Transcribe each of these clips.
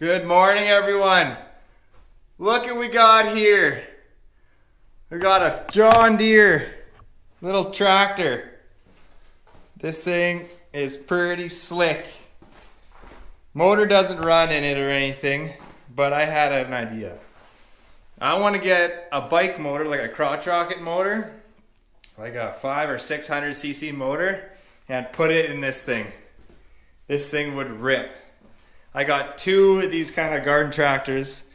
Good morning, everyone. Look what we got here. We got a John Deere little tractor. This thing is pretty slick. Motor doesn't run in it or anything, but I had an idea. I want to get a bike motor, like a crotch rocket motor, like a 500 or 600 cc motor, and put it in this thing. This thing would rip. I got two of these kind of garden tractors,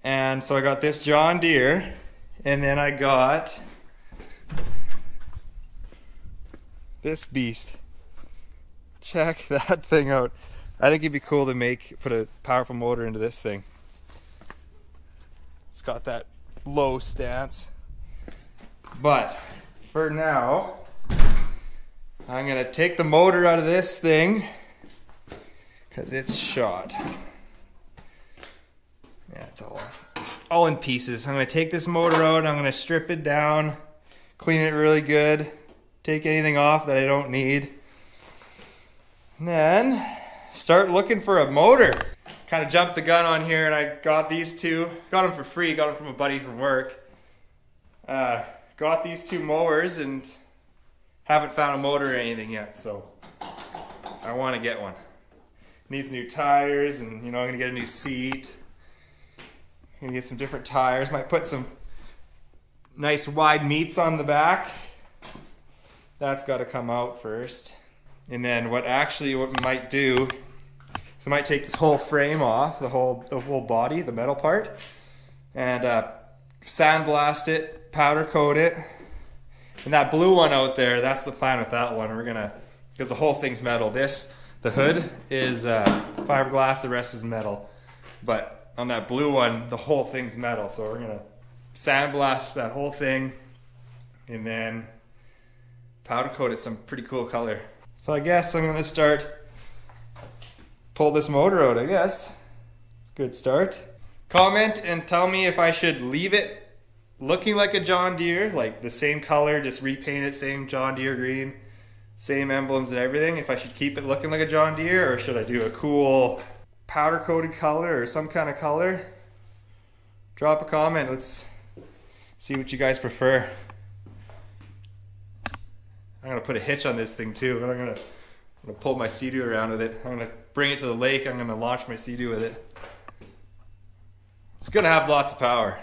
and so I got this John Deere, and then I got this beast. Check that thing out. I think it'd be cool to put a powerful motor into this thing. It's got that low stance. But for now, I'm gonna take the motor out of this thing because it's shot. Yeah, it's all in pieces. I'm gonna take this motor out, I'm gonna strip it down, clean it really good, take anything off that I don't need, and then start looking for a motor. Kind of jumped the gun on here and I got these two. Got them for free, got them from a buddy from work. Got these two mowers and haven't found a motor or anything yet, so I want to get one. Needs new tires, and I'm gonna get a new seat. I'm gonna get some different tires. Might put some nice wide meats on the back. That's got to come out first. And then what we might do is I might take this whole frame off, the whole body, the metal part, and sandblast it, powder coat it. And that blue one out there, that's the plan with that one. Because the whole thing's metal. The hood is fiberglass, the rest is metal. But on that blue one, the whole thing's metal. So we're gonna sandblast that whole thing and then powder coat it some pretty cool color. So I guess I'm gonna pull this motor out, I guess. It's a good start. Comment and tell me if I should leave it looking like a John Deere, like the same color, just repaint it, same John Deere green, same emblems and everything. If I should keep it looking like a John Deere, or should I do a cool powder coated color or some kind of color? Drop a comment. Let's see what you guys prefer. I'm gonna put a hitch on this thing too. I'm gonna pull my Sea-Doo around with it. I'm gonna bring it to the lake. I'm gonna launch my Sea-Doo with it. It's gonna have lots of power.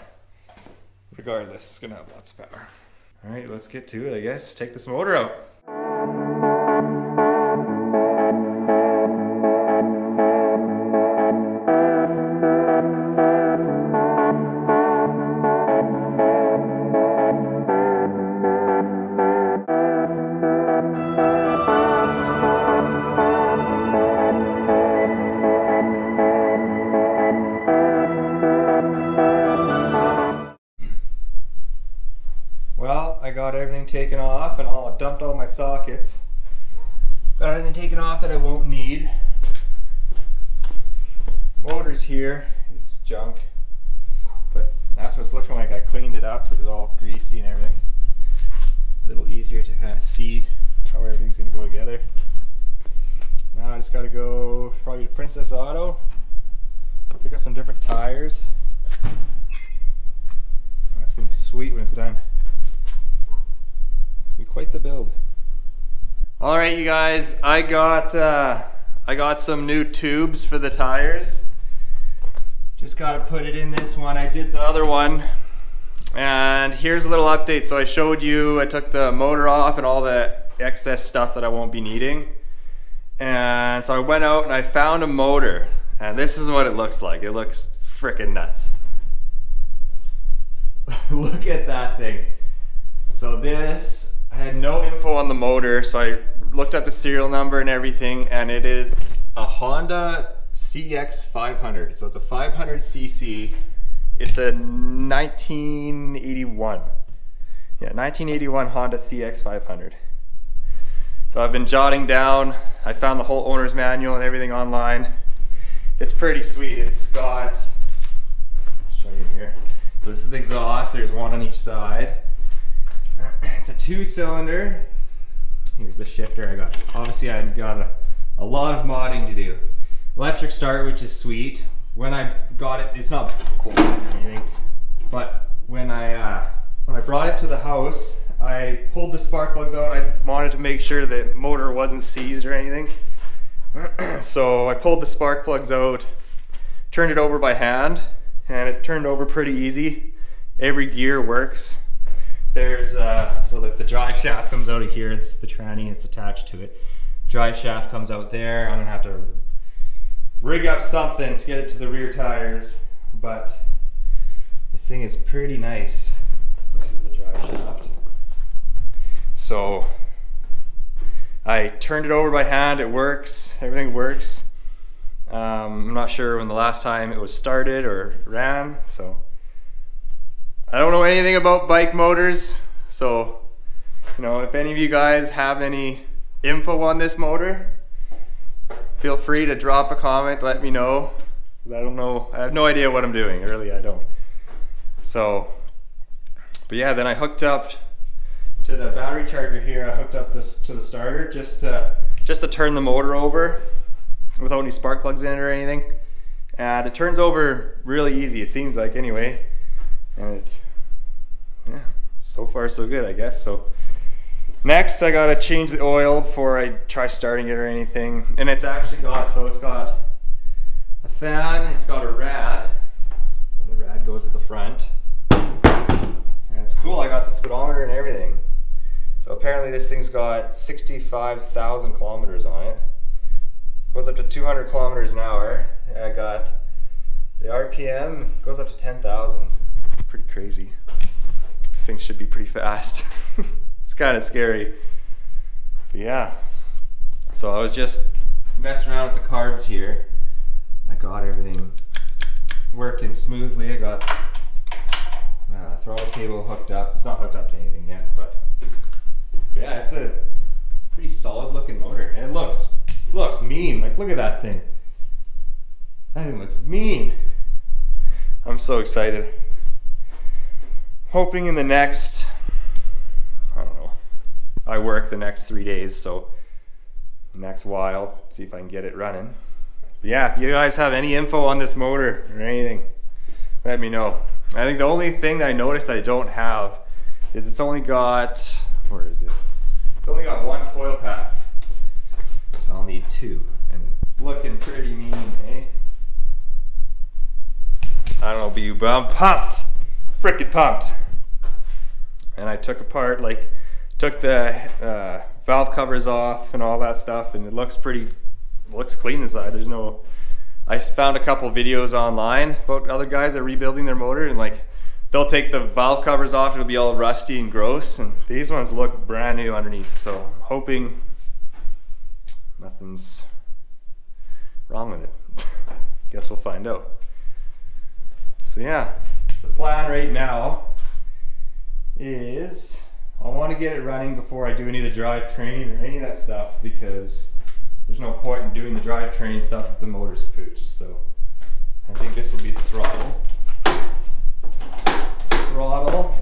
Regardless, it's gonna have lots of power. All right, let's get to it, I guess. Take this motor out. Well, I got everything taken off and I dumped all my sockets. Got everything taken off that I won't need. Motor's here, it's junk. But that's what it's looking like. I cleaned it up, it was all greasy and everything. A little easier to kind of see how everything's gonna go together. Now I just gotta go probably to Princess Auto, pick up some different tires. That's gonna be sweet when it's done. Be quite the build. All right, you guys, I got some new tubes for the tires. Just got to put it in this one. I did the other one, and here's a little update. So I showed you, I took the motor off and all the excess stuff that I won't be needing, and so I went out and I found a motor, and this is what it looks like. It looks freaking nuts. Look at that thing. So I had no info on the motor, so I looked up the serial number and everything, and it is a Honda CX500. So it's a 500 cc. It's a 1981. Yeah, 1981 Honda CX500. So I've been jotting down. I found the whole owner's manual and everything online. It's pretty sweet. It's got, I'll show you here. So this is the exhaust. There's one on each side. It's a 2-cylinder. Here's the shifter I got. Obviously I got a lot of modding to do. Electric start, which is sweet. when I got it, it's not cold or anything, but when I brought it to the house, I pulled the spark plugs out. I wanted to make sure the motor wasn't seized or anything. So I pulled the spark plugs out, turned it over by hand, and it turned over pretty easy. Every gear works. There's so like the drive shaft comes out of here. It's the tranny, it's attached to it. Drive shaft comes out there. I'm gonna have to rig up something to get it to the rear tires, but this thing is pretty nice. This is the drive shaft. So I turned it over by hand. It works. Everything works. I'm not sure when the last time it was started or ran, so I don't know anything about bike motors. So, you know, if any of you guys have any info on this motor, feel free to drop a comment, let me know. 'Cause I don't know, I have no idea what I'm doing, really I don't. So, but yeah, then I hooked up to the battery charger here. I hooked up this to the starter just to turn the motor over without any spark plugs in it or anything. And it turns over really easy, it seems like anyway. And it's, yeah, so far so good, I guess. So next I gotta change the oil before I try starting it or anything. And it's actually got, so it's got a fan, it's got a rad. The rad goes at the front. And it's cool, I got the speedometer and everything. So apparently this thing's got 65,000 kilometers on it. Goes up to 200 kilometers an hour. I got the RPM, goes up to 10,000. It's pretty crazy. This thing should be pretty fast. It's kind of scary. But yeah. So I was just messing around with the carbs here. I got everything working smoothly. I got throttle cable hooked up. It's not hooked up to anything yet, but yeah, it's a pretty solid looking motor. And it looks mean. Like, look at that thing. That thing looks mean. I'm so excited. Hoping in the next, I don't know, I work the next 3 days, so next while, see if I can get it running. But yeah, if you guys have any info on this motor or anything, let me know. I think the only thing that I noticed that I don't have is it's only got, where is it? It's only got one coil pack. So I'll need two. And it's looking pretty mean, eh? I don't know about you, but I'm pumped. Frickin' pumped. And I took apart, like, took the valve covers off and all that stuff, and it looks clean inside. There's no, I found a couple videos online about other guys that are rebuilding their motor, and like they'll take the valve covers off, it'll be all rusty and gross, and these ones look brand new underneath. So I'm hoping nothing's wrong with it. Guess we'll find out. So yeah, the plan right now is I want to get it running before I do any of the drive training or any of that stuff, because there's no point in doing the drive training stuff if the motor's pooched. So I think this will be the throttle.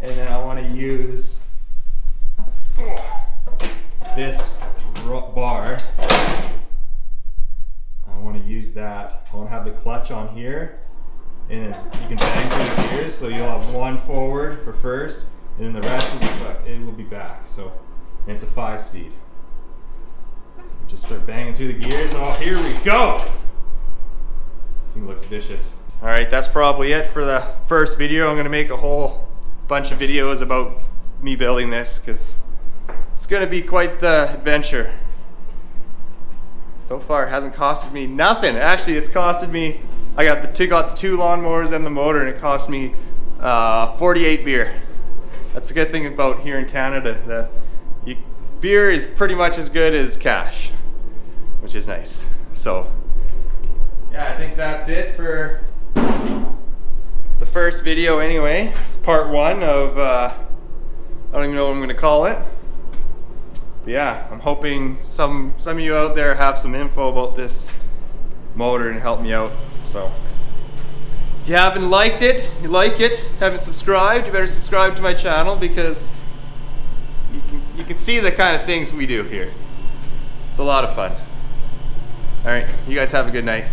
And then I want to use this bar. I want to use that. I want to have the clutch on here, and then you can bang through the gears, so you'll have one forward for first, and then the rest will be back. So, and it's a 5-speed. So we just start banging through the gears. Oh, here we go! This thing looks vicious. All right, that's probably it for the first video. I'm gonna make a whole bunch of videos about me building this, because it's gonna be quite the adventure. So far, it hasn't costed me nothing. Actually, it's costed me, I got the two lawnmowers and the motor, and it cost me 48 beer. That's the good thing about here in Canada, beer is pretty much as good as cash, which is nice. So yeah, I think that's it for the first video anyway. It's part one of, I don't even know what I'm gonna call it. But yeah, I'm hoping some of you out there have some info about this motor and help me out. So if you haven't liked it, haven't subscribed, you better subscribe to my channel, because you can see the kind of things we do here. It's a lot of fun. All right, you guys have a good night.